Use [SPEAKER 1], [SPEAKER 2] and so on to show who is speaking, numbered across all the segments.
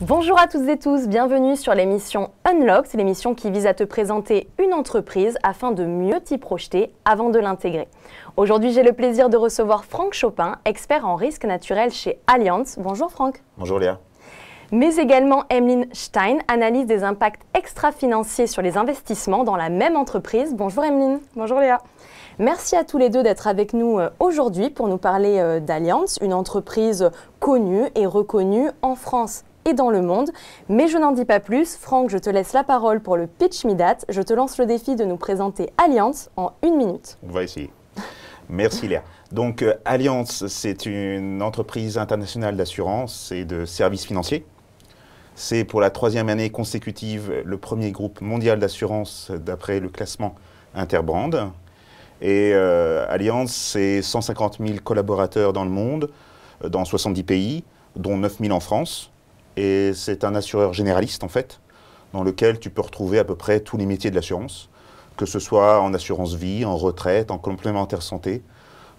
[SPEAKER 1] Bonjour à toutes et tous, bienvenue sur l'émission Unlock, c'est l'émission qui vise à te présenter une entreprise afin de mieux t'y projeter avant de l'intégrer. Aujourd'hui, j'ai le plaisir de recevoir Franck Chopin, expert en risque naturel chez Allianz. Bonjour Franck.
[SPEAKER 2] Bonjour Léa.
[SPEAKER 1] Mais également Emeline Stein, analyse des impacts extra-financiers sur les investissements dans la même entreprise. Bonjour Emeline.
[SPEAKER 3] Bonjour Léa.
[SPEAKER 1] Merci à tous les deux d'être avec nous aujourd'hui pour nous parler d'Allianz, une entreprise connue et reconnue en France et dans le monde. Mais je n'en dis pas plus. Franck, je te laisse la parole pour le Pitch Me That. Je te lance le défi de nous présenter Allianz en 1 minute.
[SPEAKER 2] On va essayer. Merci Léa. Donc Allianz, c'est une entreprise internationale d'assurance et de services financiers. C'est pour la 3e année consécutive le premier groupe mondial d'assurance d'après le classement Interbrand. Et Allianz, c'est 150 000 collaborateurs dans le monde, dans 70 pays, dont 9 000 en France. Et c'est un assureur généraliste, en fait, dans lequel tu peux retrouver à peu près tous les métiers de l'assurance, que ce soit en assurance vie, en retraite, en complémentaire santé,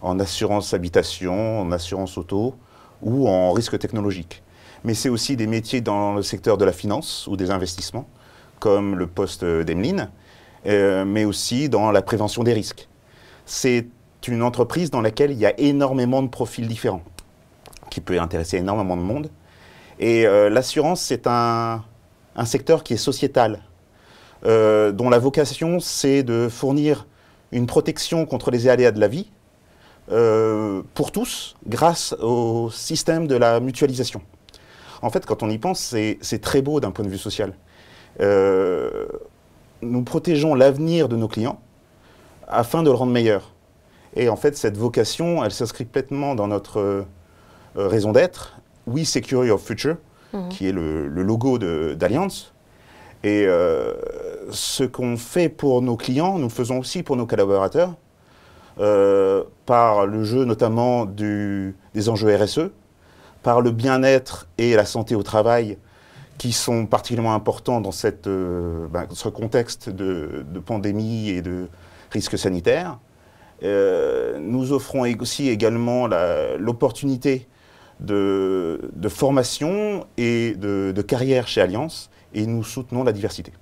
[SPEAKER 2] en assurance habitation, en assurance auto ou en risque technologique. Mais c'est aussi des métiers dans le secteur de la finance ou des investissements, comme le poste d'Emeline, mais aussi dans la prévention des risques. C'est une entreprise dans laquelle il y a énormément de profils différents, qui peut intéresser énormément de monde. Et l'assurance, c'est un secteur qui est sociétal, dont la vocation, c'est de fournir une protection contre les aléas de la vie pour tous, grâce au système de la mutualisation. En fait, quand on y pense, c'est très beau d'un point de vue social. Nous protégeons l'avenir de nos clients afin de le rendre meilleur. Et en fait, cette vocation, elle s'inscrit pleinement dans notre raison d'être, We Secure Your Future, qui est le logo d'Allianz. Et ce qu'on fait pour nos clients, nous le faisons aussi pour nos collaborateurs, par le jeu notamment des enjeux RSE, par le bien-être et la santé au travail, qui sont particulièrement importants dans ce contexte de pandémie et de risques sanitaires. Nous offrons aussi également l'opportunité de formation et de carrière chez Allianz, et nous soutenons la diversité.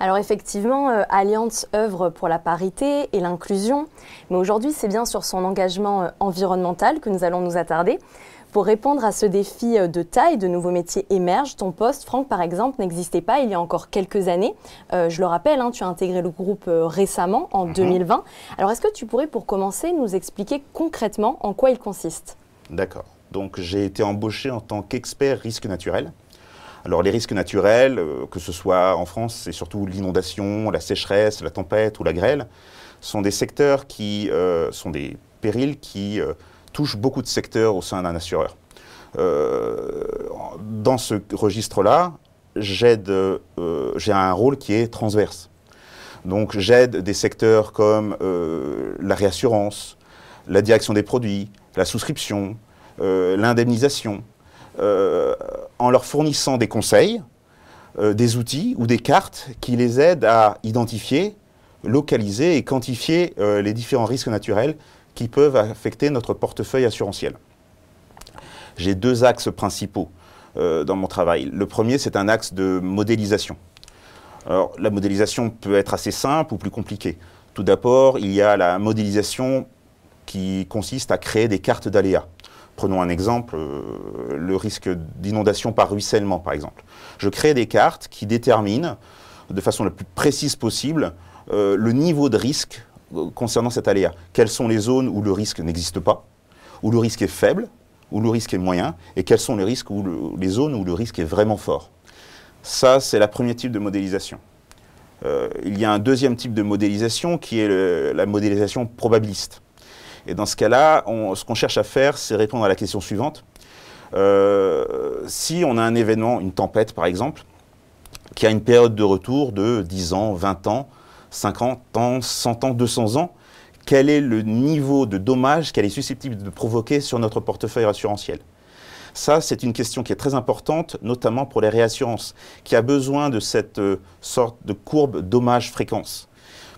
[SPEAKER 1] Alors effectivement, Allianz œuvre pour la parité et l'inclusion, mais aujourd'hui c'est bien sur son engagement environnemental que nous allons nous attarder. Pour répondre à ce défi de taille, de nouveaux métiers émergent. Ton poste, Franck, par exemple, n'existait pas il y a encore quelques années. Je le rappelle, tu as intégré le groupe récemment, en 2020. Alors, est-ce que tu pourrais, pour commencer, nous expliquer concrètement en quoi il consiste?
[SPEAKER 2] D'accord. Donc, j'ai été embauché en tant qu'expert risque naturel. Alors, les risques naturels, que ce soit en France, c'est surtout l'inondation, la sécheresse, la tempête ou la grêle, sont des secteurs qui sont des périls qui touche beaucoup de secteurs au sein d'un assureur. Dans ce registre-là, j'ai un rôle qui est transverse. Donc j'aide des secteurs comme la réassurance, la direction des produits, la souscription, l'indemnisation, en leur fournissant des conseils, des outils ou des cartes qui les aident à identifier, localiser et quantifier les différents risques naturels qui peuvent affecter notre portefeuille assurantiel. J'ai 2 axes principaux dans mon travail. Le premier, c'est un axe de modélisation. Alors, la modélisation peut être assez simple ou plus compliquée. Tout d'abord, il y a la modélisation qui consiste à créer des cartes d'aléas. Prenons un exemple, le risque d'inondation par ruissellement, par exemple. Je crée des cartes qui déterminent, de façon la plus précise possible, le niveau de risque concernant cet aléa. Quelles sont les zones où le risque n'existe pas, où le risque est faible, où le risque est moyen, et quels sont les zones où le risque est vraiment fort. Ça, c'est le premier type de modélisation. Il y a un deuxième type de modélisation qui est la modélisation probabiliste. Et dans ce cas-là, ce qu'on cherche à faire, c'est répondre à la question suivante. Si on a un événement, une tempête par exemple, qui a une période de retour de 10 ans, 20 ans, 50 ans, 100 ans, 200 ans, quel est le niveau de dommage qu'elle est susceptible de provoquer sur notre portefeuille assurantiel? Ça, c'est une question qui est très importante, notamment pour les réassurances, qui a besoin de cette sorte de courbe dommage-fréquence.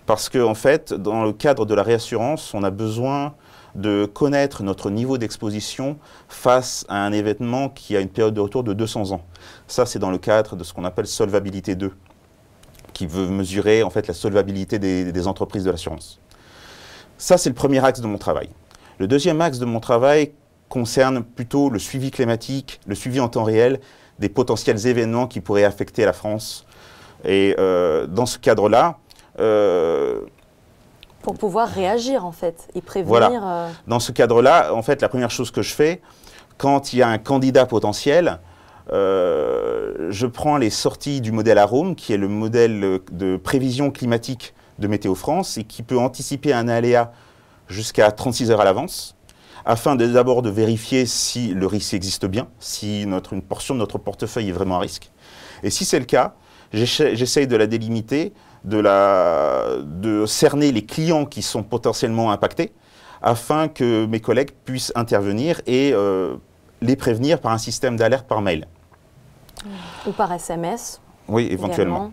[SPEAKER 2] Parce qu'en fait, dans le cadre de la réassurance, on a besoin de connaître notre niveau d'exposition face à un événement qui a une période de retour de 200 ans. Ça, c'est dans le cadre de ce qu'on appelle Solvabilité 2, qui veut mesurer en fait la solvabilité des entreprises de l'assurance. Ça, c'est le premier axe de mon travail. Le deuxième axe de mon travail concerne plutôt le suivi climatique, le suivi en temps réel des potentiels événements qui pourraient affecter la France. Et dans ce cadre-là,
[SPEAKER 1] pour pouvoir réagir, en fait, et prévenir...
[SPEAKER 2] Voilà. Dans ce cadre-là, en fait, la première chose que je fais, quand il y a un candidat potentiel, je prends les sorties du modèle AROME, qui est le modèle de prévision climatique de Météo France, et qui peut anticiper un aléa jusqu'à 36 heures à l'avance, afin d'abord de vérifier si le risque existe bien, si une portion de notre portefeuille est vraiment à risque. Et si c'est le cas, j'essaye de la délimiter, de cerner les clients qui sont potentiellement impactés, afin que mes collègues puissent intervenir et les prévenir par un système d'alerte par mail.
[SPEAKER 1] Ou par SMS.
[SPEAKER 2] Oui, éventuellement.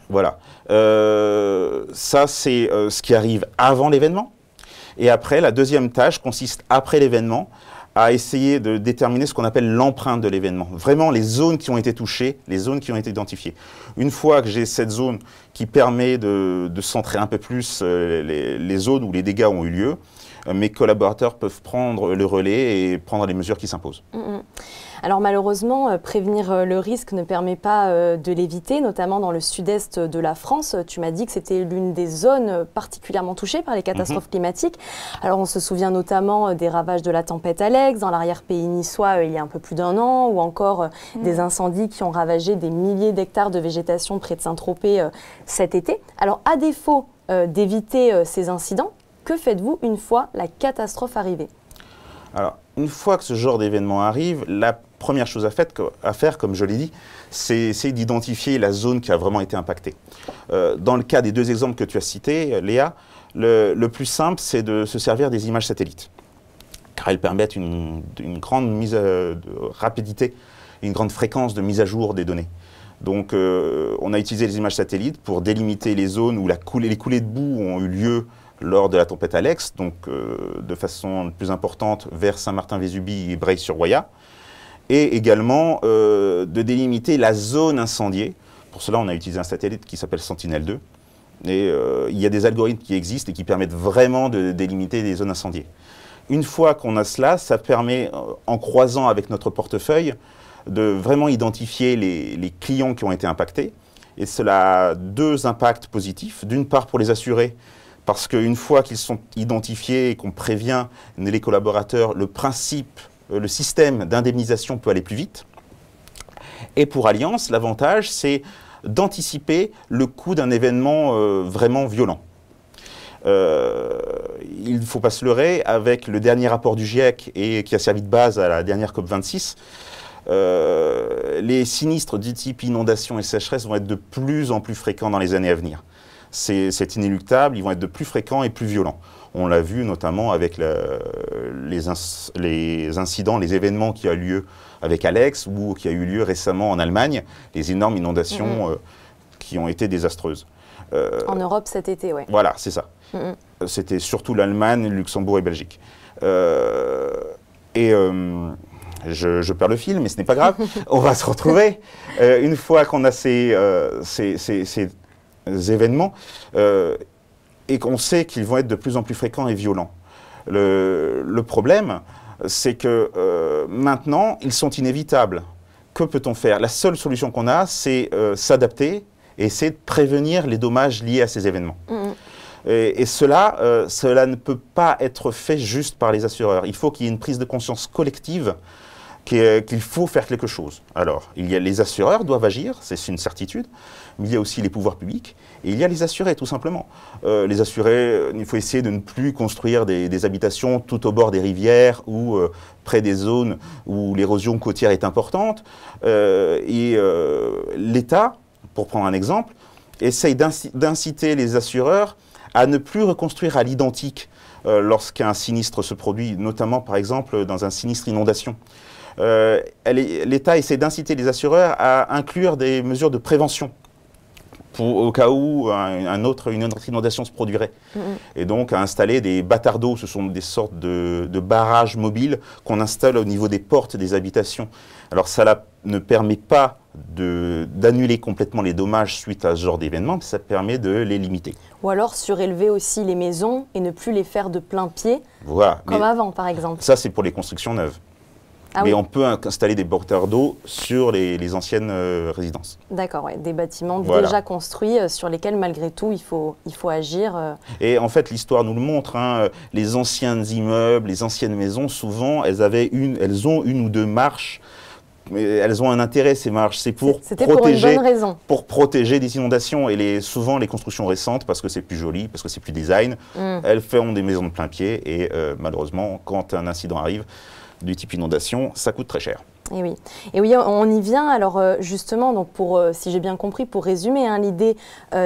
[SPEAKER 2] Voilà. Ça, c'est ce qui arrive avant l'événement. Et après, la deuxième tâche consiste, après l'événement, à essayer de déterminer ce qu'on appelle l'empreinte de l'événement. Vraiment les zones qui ont été touchées, les zones qui ont été identifiées. Une fois que j'ai cette zone qui permet de centrer un peu plus les zones où les dégâts ont eu lieu, mes collaborateurs peuvent prendre le relais et prendre les mesures qui s'imposent.
[SPEAKER 1] Alors malheureusement, prévenir le risque ne permet pas de l'éviter, notamment dans le sud-est de la France. Tu m'as dit que c'était l'une des zones particulièrement touchées par les catastrophes climatiques. Alors on se souvient notamment des ravages de la tempête Alex dans l'arrière-pays niçois il y a un peu plus d'1 an, ou encore des incendies qui ont ravagé des milliers d'hectares de végétation près de Saint-Tropez cet été. Alors à défaut d'éviter ces incidents, que faites-vous une fois la catastrophe arrivée ?
[SPEAKER 2] Alors, une fois que ce genre d'événement arrive, la première chose à faire, comme je l'ai dit, c'est d'identifier la zone qui a vraiment été impactée. Dans le cas des deux exemples que tu as cités, Léa, le plus simple, c'est de se servir des images satellites, car elles permettent une grande de rapidité, une grande fréquence de mise à jour des données. Donc, on a utilisé les images satellites pour délimiter les zones où les coulées de boue ont eu lieu lors de la tempête Alex, donc de façon plus importante vers Saint-Martin-Vésubie et Breil-sur-Roya, et également de délimiter la zone incendiée. Pour cela, on a utilisé un satellite qui s'appelle Sentinelle-2, et il y a des algorithmes qui existent et qui permettent vraiment de délimiter les zones incendiées. Une fois qu'on a cela, ça permet, en croisant avec notre portefeuille, de vraiment identifier les clients qui ont été impactés, et cela a deux impacts positifs. D'une part, pour les assurés, parce qu'une fois qu'ils sont identifiés et qu'on prévient les collaborateurs, le système d'indemnisation peut aller plus vite. Et pour Allianz, l'avantage, c'est d'anticiper le coût d'un événement vraiment violent. Il ne faut pas se leurrer, avec le dernier rapport du GIEC et qui a servi de base à la dernière COP26, les sinistres du type inondation et sécheresse vont être de plus en plus fréquents dans les années à venir. C'est inéluctable, ils vont être de plus fréquents et plus violents. On l'a vu notamment avec les incidents, les événements qui ont eu lieu avec Alex ou qui a eu lieu récemment en Allemagne, les énormes inondations qui ont été désastreuses.
[SPEAKER 1] En Europe cet été, oui.
[SPEAKER 2] Voilà, c'est ça. C'était surtout l'Allemagne, Luxembourg et Belgique. Je perds le fil, mais ce n'est pas grave. On va se retrouver. Une fois qu'on a ces événements et qu'on sait qu'ils vont être de plus en plus fréquents et violents. Le problème, c'est que maintenant, ils sont inévitables. Que peut-on faire? La seule solution qu'on a, c'est s'adapter et essayer de prévenir les dommages liés à ces événements. Et cela ne peut pas être fait juste par les assureurs. Il faut qu'il y ait une prise de conscience collective qu'il faut faire quelque chose. Alors, les assureurs doivent agir, c'est une certitude, mais il y a aussi les pouvoirs publics, et il y a les assurés, tout simplement. Les assurés, il faut essayer de ne plus construire des habitations tout au bord des rivières ou près des zones où l'érosion côtière est importante. L'État, pour prendre un exemple, essaye d'inciter les assureurs à ne plus reconstruire à l'identique lorsqu'un sinistre se produit, notamment, par exemple, dans un sinistre inondation. L'État essaie d'inciter les assureurs à inclure des mesures de prévention au cas où une autre inondation se produirait. Et donc à installer des bâtards d'eau, ce sont des sortes de barrages mobiles qu'on installe au niveau des portes des habitations. Alors ça ne permet pas d'annuler complètement les dommages suite à ce genre d'événement, mais ça permet de les limiter.
[SPEAKER 1] Ou alors surélever aussi les maisons et ne plus les faire de plein pied,
[SPEAKER 2] voilà.
[SPEAKER 1] Comme avant par exemple.
[SPEAKER 2] Ça c'est pour les constructions neuves.
[SPEAKER 1] Ah
[SPEAKER 2] mais
[SPEAKER 1] oui.
[SPEAKER 2] on peut installer des porteurs d'eau sur les anciennes résidences.
[SPEAKER 1] D'accord, ouais, des bâtiments
[SPEAKER 2] Voilà.
[SPEAKER 1] déjà construits sur lesquels malgré tout il faut agir.
[SPEAKER 2] Et en fait l'histoire nous le montre, hein, les anciens immeubles, les anciennes maisons, souvent elles ont une ou deux marches, mais elles ont un intérêt ces marches, c'est pour protéger,
[SPEAKER 1] pour une bonne raison.
[SPEAKER 2] Pour protéger des inondations. Et souvent les constructions récentes, parce que c'est plus joli, parce que c'est plus design, elles font des maisons de plein pied et malheureusement quand un incident arrive, du type inondation, ça coûte très cher.
[SPEAKER 1] Et oui, on y vient. Alors justement, donc si j'ai bien compris, pour résumer, hein, l'idée,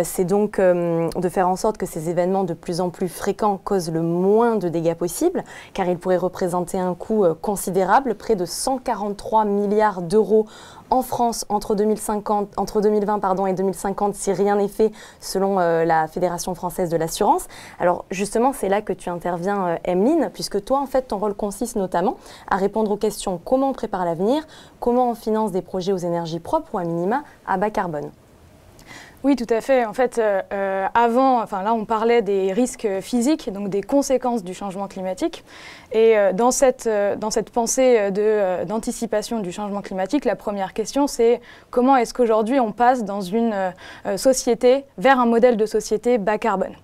[SPEAKER 1] c'est donc de faire en sorte que ces événements de plus en plus fréquents causent le moins de dégâts possible, car ils pourraient représenter un coût considérable, près de 143 milliards d'euros en France entre 2020 et 2050, si rien n'est fait, selon la Fédération française de l'assurance. Alors justement, c'est là que tu interviens, Emeline, puisque toi, en fait, ton rôle consiste notamment à répondre aux questions comment on prépare l'avenir, comment on finance des projets aux énergies propres ou à minima à bas carbone.
[SPEAKER 3] Oui, tout à fait. En fait, là, on parlait des risques physiques, donc des conséquences du changement climatique. Et dans cette pensée d'anticipation du changement climatique, la première question, c'est comment est-ce qu'aujourd'hui on passe dans une société vers un modèle de société bas carbone.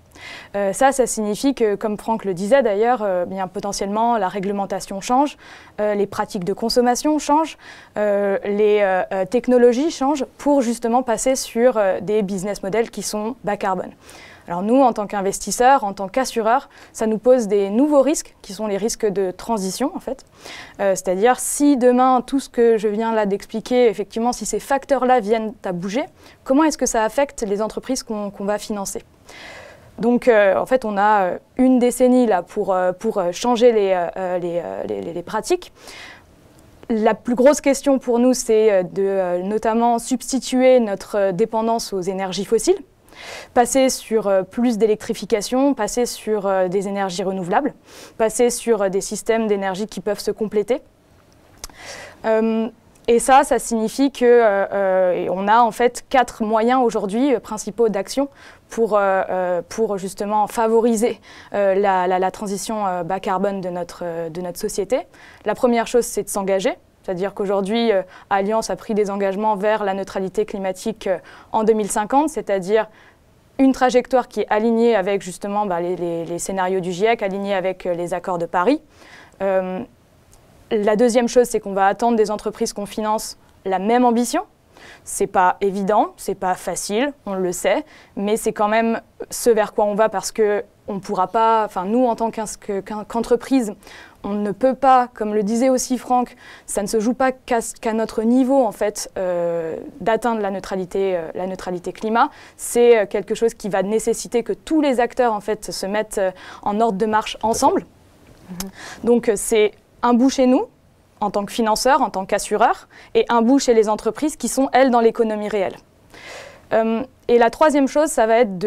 [SPEAKER 3] Ça signifie que, comme Franck le disait d'ailleurs, bien potentiellement la réglementation change, les pratiques de consommation changent, les technologies changent pour justement passer sur des business models qui sont bas carbone. Alors nous, en tant qu'investisseurs, en tant qu'assureurs, ça nous pose des nouveaux risques qui sont les risques de transition en fait. C'est-à-dire si demain tout ce que je viens là d'expliquer, effectivement, si ces facteurs-là viennent à bouger, comment est-ce que ça affecte les entreprises qu'on va financer ? Donc, en fait, on a une décennie là pour changer les pratiques. La plus grosse question pour nous, c'est de notamment substituer notre dépendance aux énergies fossiles, passer sur plus d'électrification, passer sur des énergies renouvelables, passer sur des systèmes d'énergie qui peuvent se compléter. Et ça signifie qu'on a en fait 4 moyens aujourd'hui principaux d'action pour justement favoriser la transition bas carbone de notre société. La première chose, c'est de s'engager. C'est-à-dire qu'aujourd'hui, Allianz a pris des engagements vers la neutralité climatique en 2050, c'est-à-dire une trajectoire qui est alignée avec justement les scénarios du GIEC, alignée avec les accords de Paris. La deuxième chose, c'est qu'on va attendre des entreprises qu'on finance la même ambition. C'est pas évident, c'est pas facile, on le sait, mais c'est quand même ce vers quoi on va parce que on pourra pas, enfin nous en tant qu'entreprise, on ne peut pas, comme le disait aussi Franck, ça ne se joue pas qu'à notre niveau en fait d'atteindre la neutralité climat. C'est quelque chose qui va nécessiter que tous les acteurs en fait se mettent en ordre de marche ensemble. Donc c'est un bout chez nous, en tant que financeur, en tant qu'assureur, et un bout chez les entreprises qui sont, elles, dans l'économie réelle. Et la troisième chose, ça va être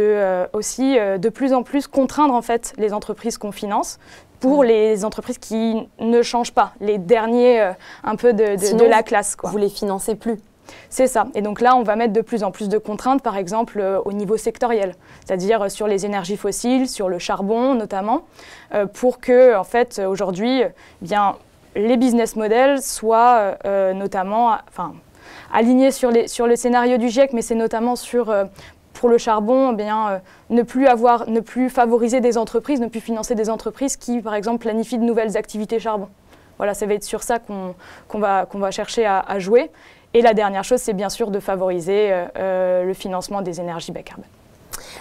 [SPEAKER 3] aussi de plus en plus contraindre en fait, les entreprises qu'on finance pour les entreprises qui ne changent pas, les derniers un peu de la classe, quoi.
[SPEAKER 1] Vous les financez plus.
[SPEAKER 3] C'est ça. Et donc là, on va mettre de plus en plus de contraintes, par exemple, au niveau sectoriel, c'est-à-dire sur les énergies fossiles, sur le charbon notamment, pour que, en fait, aujourd'hui, bien, les business models soient notamment alignés sur le scénario du GIEC, mais c'est notamment pour le charbon, ne plus favoriser des entreprises, ne plus financer des entreprises qui, par exemple, planifient de nouvelles activités charbon. Voilà, ça va être sur ça qu'on va chercher à jouer. Et la dernière chose, c'est bien sûr de favoriser le financement des énergies bas carbone.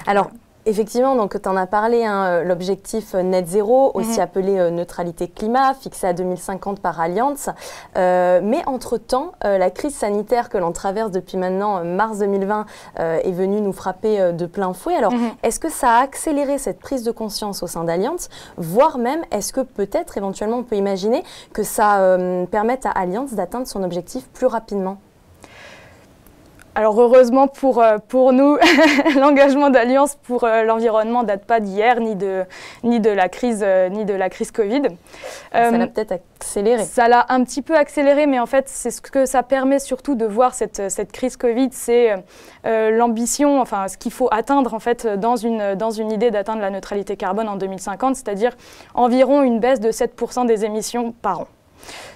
[SPEAKER 1] Alors, effectivement, donc tu en as parlé, hein, l'objectif net zéro, aussi appelé neutralité climat, fixé à 2050 par Allianz. Mais entre-temps, la crise sanitaire que l'on traverse depuis maintenant mars 2020 est venue nous frapper de plein fouet. Alors, est-ce que ça a accéléré cette prise de conscience au sein d'Allianz, voire même, est-ce que peut-être, éventuellement, on peut imaginer que ça permette à Allianz d'atteindre son objectif plus rapidement ?
[SPEAKER 3] Alors heureusement pour nous, l'engagement d'Allianz pour l'environnement ne date pas d'hier ni de la crise Covid.
[SPEAKER 1] Ça l'a peut-être accéléré.
[SPEAKER 3] Ça l'a un petit peu accéléré, mais en fait, c'est ce que ça permet surtout de voir cette crise Covid, c'est l'ambition, enfin ce qu'il faut atteindre en fait dans une idée d'atteindre la neutralité carbone en 2050, c'est-à-dire environ une baisse de 7% des émissions par an.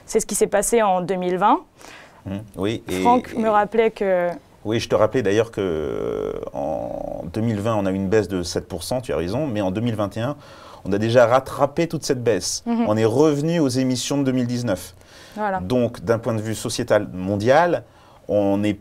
[SPEAKER 3] C'est ce qui s'est passé en 2020.
[SPEAKER 2] Oui,
[SPEAKER 3] Franck me rappelait que...
[SPEAKER 2] Oui, je te rappelais d'ailleurs qu'en 2020, on a eu une baisse de 7%, tu as raison, mais en 2021, on a déjà rattrapé toute cette baisse. On est revenu aux émissions de 2019.
[SPEAKER 3] Voilà.
[SPEAKER 2] Donc, d'un point de vue sociétal mondial, on n'est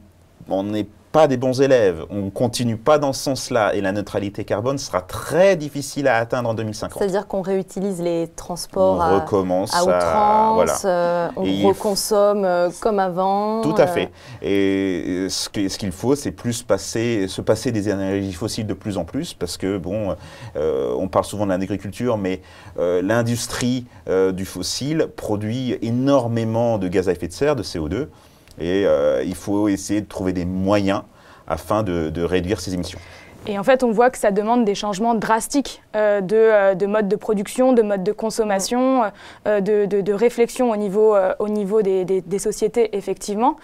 [SPEAKER 2] pas des bons élèves. On ne continue pas dans ce sens-là. Et la neutralité carbone sera très difficile à atteindre en 2050.
[SPEAKER 1] C'est-à-dire qu'on réutilise les transports
[SPEAKER 2] on recommence
[SPEAKER 1] à outrance,
[SPEAKER 2] voilà.
[SPEAKER 1] On reconsomme comme avant.
[SPEAKER 2] Tout à fait. Et ce qu'il faut, c'est plus se passer des énergies fossiles de plus en plus, parce que, bon, on parle souvent de l'agriculture, mais l'industrie du fossile produit énormément de gaz à effet de serre, de CO2. Et il faut essayer de trouver des moyens afin de réduire ces émissions.
[SPEAKER 3] Et en fait, on voit que ça demande des changements drastiques de mode de production, de mode de consommation, de réflexion au niveau des sociétés, effectivement.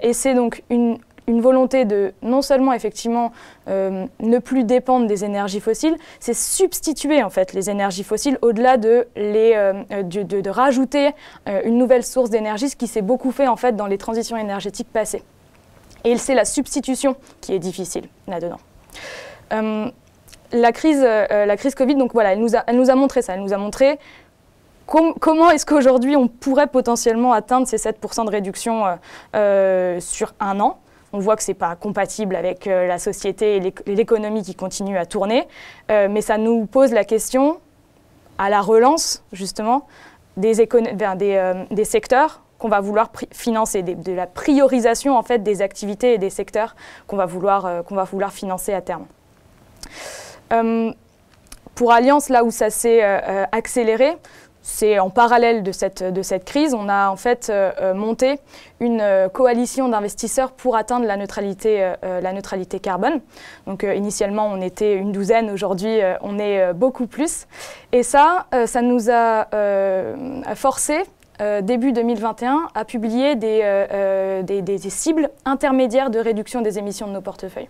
[SPEAKER 3] Et c'est donc une volonté de non seulement effectivement ne plus dépendre des énergies fossiles, c'est substituer en fait les énergies fossiles au-delà de rajouter une nouvelle source d'énergie, ce qui s'est beaucoup fait en fait dans les transitions énergétiques passées. Et c'est la substitution qui est difficile là-dedans. La crise Covid, donc voilà, elle nous a montré ça, elle nous a montré comment est-ce qu'aujourd'hui on pourrait potentiellement atteindre ces 7% de réduction sur un an. On voit que ce n'est pas compatible avec la société et l'économie qui continue à tourner, mais ça nous pose la question, à la relance justement, des secteurs qu'on va vouloir financer, de la priorisation en fait, des activités et des secteurs qu'on va vouloir financer à terme. Pour Allianz, là où ça s'est accéléré, c'est en parallèle de cette crise, on a en fait monté une coalition d'investisseurs pour atteindre la neutralité carbone. Donc initialement, on était une douzaine, aujourd'hui, on est beaucoup plus. Et ça nous a forcé, début 2021, à publier des cibles intermédiaires de réduction des émissions de nos portefeuilles.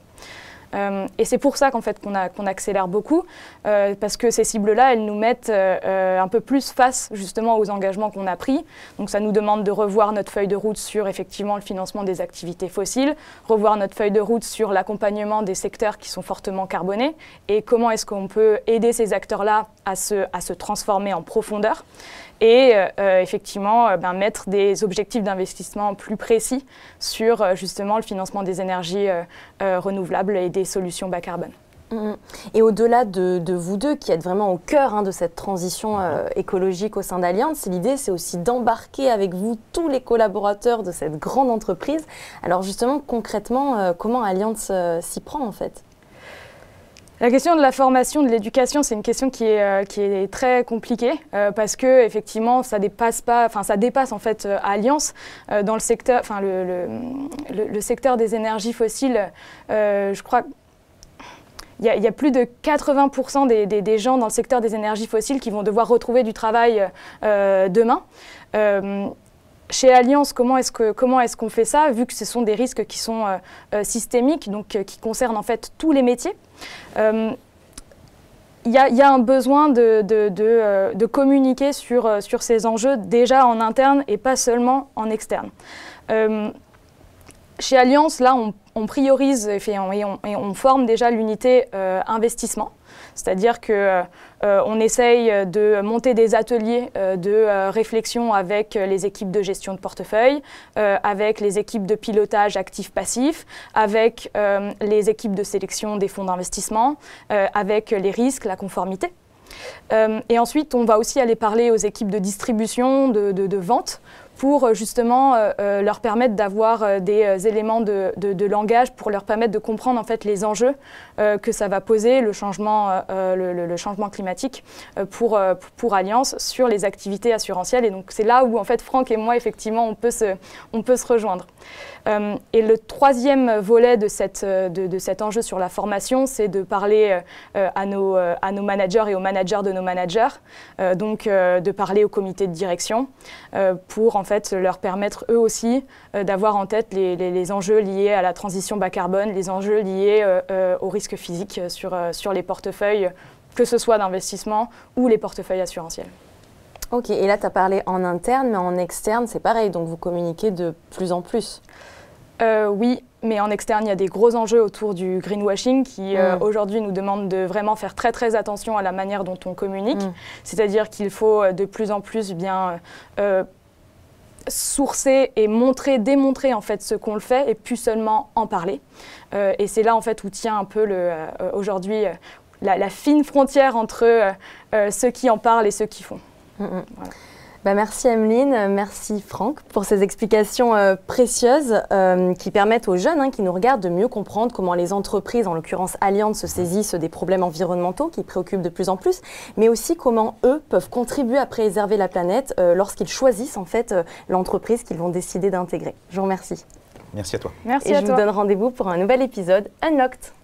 [SPEAKER 3] Et c'est pour ça qu'en fait qu'on accélère beaucoup, parce que ces cibles-là, elles nous mettent un peu plus face justement aux engagements qu'on a pris. Donc ça nous demande de revoir notre feuille de route sur effectivement le financement des activités fossiles, revoir notre feuille de route sur l'accompagnement des secteurs qui sont fortement carbonés et comment est-ce qu'on peut aider ces acteurs-là à se transformer en profondeur. Et effectivement mettre des objectifs d'investissement plus précis sur justement le financement des énergies renouvelables et des solutions bas carbone.
[SPEAKER 1] Et au-delà de vous deux, qui êtes vraiment au cœur de cette transition écologique au sein d'Allianz, l'idée c'est aussi d'embarquer avec vous tous les collaborateurs de cette grande entreprise. Alors justement, concrètement, comment Allianz s'y prend en fait ?
[SPEAKER 3] La question de la formation, de l'éducation, c'est une question qui est très compliquée parce que effectivement, ça dépasse en fait Allianz dans le secteur, enfin le secteur des énergies fossiles. Je crois qu'il y a plus de 80% des gens dans le secteur des énergies fossiles qui vont devoir retrouver du travail demain. Chez Allianz, comment est-ce qu'on fait ça, vu que ce sont des risques qui sont systémiques, donc qui concernent en fait tous les métiers. Il y a un besoin de communiquer sur ces enjeux déjà en interne et pas seulement en externe. Chez Allianz, là, on priorise et on forme déjà l'unité investissement. C'est-à-dire qu'on essaye de monter des ateliers de réflexion avec les équipes de gestion de portefeuille, avec les équipes de pilotage actif-passif, avec les équipes de sélection des fonds d'investissement, avec les risques, la conformité. Et ensuite, on va aussi aller parler aux équipes de distribution, de vente, pour justement leur permettre d'avoir des éléments de langage pour leur permettre de comprendre en fait les enjeux que ça va poser, le changement climatique pour Allianz sur les activités assurantielles. Et donc c'est là où en fait Franck et moi effectivement on peut se rejoindre. Et le troisième volet de cet enjeu sur la formation, c'est de parler à nos managers et aux managers de nos managers, donc de parler au comité de direction pour en fait leur permettre eux aussi d'avoir en tête les enjeux liés à la transition bas carbone, les enjeux liés aux risques physiques sur les portefeuilles, que ce soit d'investissement ou les portefeuilles assurantiels.
[SPEAKER 1] Ok, et là tu as parlé en interne, mais en externe c'est pareil, donc vous communiquez de plus en plus.
[SPEAKER 3] Oui, mais en externe, il y a des gros enjeux autour du greenwashing qui aujourd'hui nous demandent de vraiment faire très très attention à la manière dont on communique. C'est-à-dire qu'il faut de plus en plus bien sourcer et démontrer en fait ce qu'on le fait et plus seulement en parler. Et c'est là en fait où tient un peu aujourd'hui la fine frontière entre ceux qui en parlent et ceux qui font. Voilà.
[SPEAKER 1] Bah merci Emeline, merci Franck pour ces explications précieuses qui permettent aux jeunes qui nous regardent de mieux comprendre comment les entreprises, en l'occurrence Allianz, se saisissent des problèmes environnementaux qui préoccupent de plus en plus, mais aussi comment eux peuvent contribuer à préserver la planète lorsqu'ils choisissent en fait l'entreprise qu'ils vont décider d'intégrer. Je vous remercie.
[SPEAKER 2] Merci à toi.
[SPEAKER 3] Merci à toi.
[SPEAKER 1] Et je vous donne rendez-vous pour un nouvel épisode Unlocked.